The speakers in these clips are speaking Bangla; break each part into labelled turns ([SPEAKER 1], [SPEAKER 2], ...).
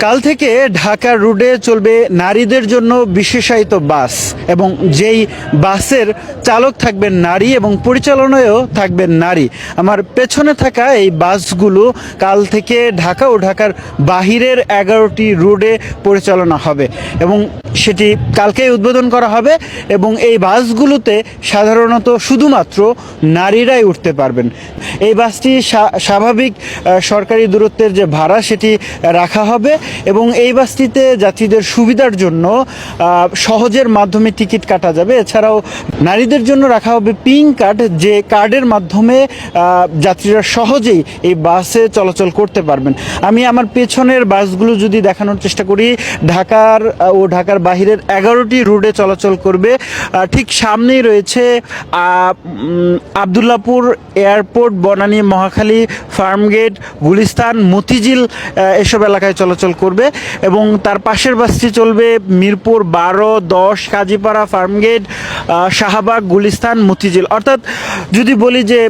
[SPEAKER 1] কাল থেকে ঢাকা রুটে চলবে নারীদের জন্য বিশেষায়িত বাস এবং যেই বাসের চালক থাকবেন নারী এবং পরিচালনায়ও থাকবেন নারী। আমার পেছনে থাকা এই বাসগুলো কাল থেকে ঢাকা ও ঢাকার বাহিরের 11টি রুটে পরিচালনা হবে এবং সেটি কালকেই উদ্বোধন করা হবে এবং এই বাসগুলোতে সাধারণত শুধুমাত্র নারীরাই উঠতে পারবেন। এই বাসটি স্বাভাবিক সরকারি দূরত্বের যে ভাড়া সেটি রাখা হবে এবং এই বাসটিতে যাত্রীদের সুবিধার জন্য সহজের মাধ্যমে টিকিট কাটা যাবে। এছাড়াও নারীদের জন্য রাখা হবে পিঙ্ক কার্ড, যে কার্ডের মাধ্যমে যাত্রীরা সহজেই এই বাসে চলাচল করতে পারবেন। আমি আমার পেছনের বাসগুলো যদি দেখানোর চেষ্টা করি, ঢাকার ও ঢাকার বাহিরের 11টি রুটে চলাচল করবে। ঠিক সামনেই রয়েছে আবদুল্লাপুর এয়ারপোর্ট, বনানী, মহাখালী, ফার্মগেট, গুলিস্তান, মতিঝিল এসব এলাকায় চলাচল করবে এবং তার পাশের বাসটি চলবে মিরপুর 12, 10, কাজীপাড়া, ফার্মগেট, শাহবাগ, গুলিস্তান, মতিঝিল। অর্থাৎ যদি বলি যে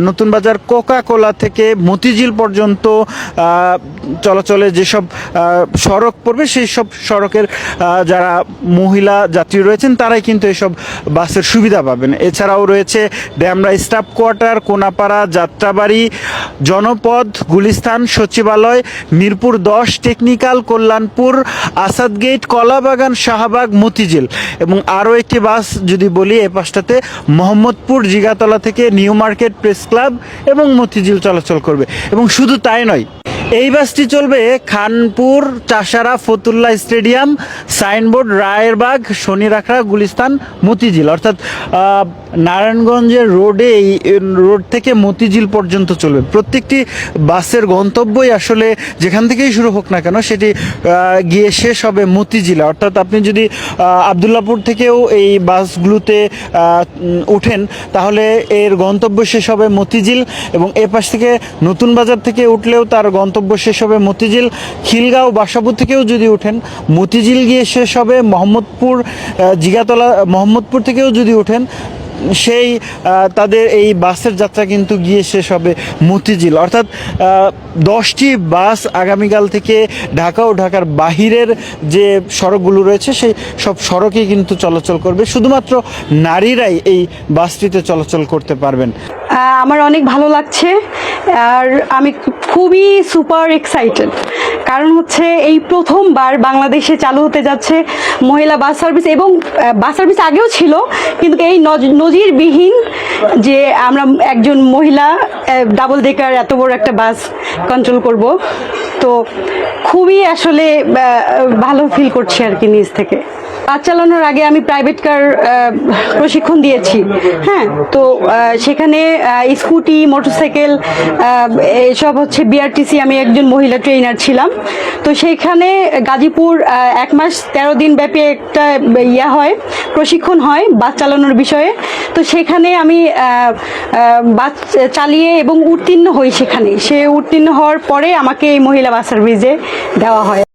[SPEAKER 1] নতুন বাজার কোকা কোলা থেকে মতিঝিল পর্যন্ত চলাচলে যেসব সড়ক পড়বে সেই সব সড়কের যারা মহিলা যাত্রী রয়েছেন তারাই কিন্তু এসব বাসের সুবিধা পাবেন। এছাড়াও রয়েছে ড্যামরা স্টাফ কোয়ার্টার, কোনাপাড়া, যাত্রাবাড়ি, জনপদ, গুলিস্তান, সচিবালয়, মিরপুর 10, টেকনিক্যাল, কল্যাণপুর, আসাদ গেট, কলাবাগান, শাহবাগ, মতিঝিল এবং আরও একটি বাস যদি বলি এ পাশটাতে মোহাম্মদপুর, জিগাতলা থেকে নিউ মার্কেট, প্রেস ক্লাব এবং মতিঝিল চলাচল করবে। এবং শুধু তাই নয়, এই বাসটি চলবে খানপুর, চাষারা, ফতুল্লা স্টেডিয়াম, সাইনবোর্ড, রায়েরবাগ, শনিরাখড়া, গুলিস্তান, মতিঝিল। অর্থাৎ নারায়ণগঞ্জের রোডে এই রোড থেকে মতিঝিল পর্যন্ত চলবে। প্রত্যেকটি বাসের গন্তব্যই আসলে যেখান থেকেই শুরু হোক না কেন সেটি গিয়ে শেষ হবে মতিঝিলে। অর্থাৎ আপনি যদি আবদুল্লাপুর থেকেও এই বাসগুলোতে উঠেন তাহলে এর গন্তব্য শেষ হবে মতিঝিল এবং এ পাশ থেকে নতুন বাজার থেকে উঠলেও তার গন্তব্য শেষ হবে মতিঝিল। খিলগাঁও, বাসাবো থেকেও যদি উঠেন মতিঝিল গিয়ে শেষ হবে মোহাম্মদপুর, জিগাতলা, মোহাম্মদপুর থেকেও যদি উঠেন সেই তাদের এই বাসের যাত্রা কিন্তু গিয়ে শেষ হবে মতিঝিল। অর্থাৎ 10টি বাস আগামীকাল থেকে ঢাকা ও ঢাকার বাহিরের যে সড়কগুলো রয়েছে সেই সব সড়কেই কিন্তু চলাচল করবে। শুধুমাত্র নারীরাই এই বাসটিতে চলাচল করতে পারবেন।
[SPEAKER 2] আমার অনেক ভালো লাগছে আর আমি খুবই সুপার এক্সাইটেড, কারণ হচ্ছে এই প্রথমবার বাংলাদেশে চালু হতে যাচ্ছে মহিলা বাস সার্ভিস এবং বাস সার্ভিস আগেও ছিল কিন্তু এই নজিরবিহীন যে আমরা একজন মহিলা ডাবল ডেকার এত বড় একটা বাস কন্ট্রোল করব। তো খুবই আসলে ভালো ফিল করছি আর কি নিজ থেকে। বাস চালানোর আগে আমি প্রাইভেট কার প্রশিক্ষণ দিয়েছি, হ্যাঁ। তো সেখানে স্কুটি, মোটরসাইকেল এসব হচ্ছে বিআরটিসি, আমি একজন মহিলা ট্রেনার ছিলাম। তো সেইখানে গাজীপুর 1 মাস 13 দিন ব্যাপী একটা হয়, প্রশিক্ষণ হয় বাস চালানোর বিষয়ে। তো সেখানে আমি বাস চালিয়ে এবং উত্তীর্ণ হই। সে উত্তীর্ণ হওয়ার পরে আমাকে এই মহিলা বাস সার্ভিসে দেওয়া হয়।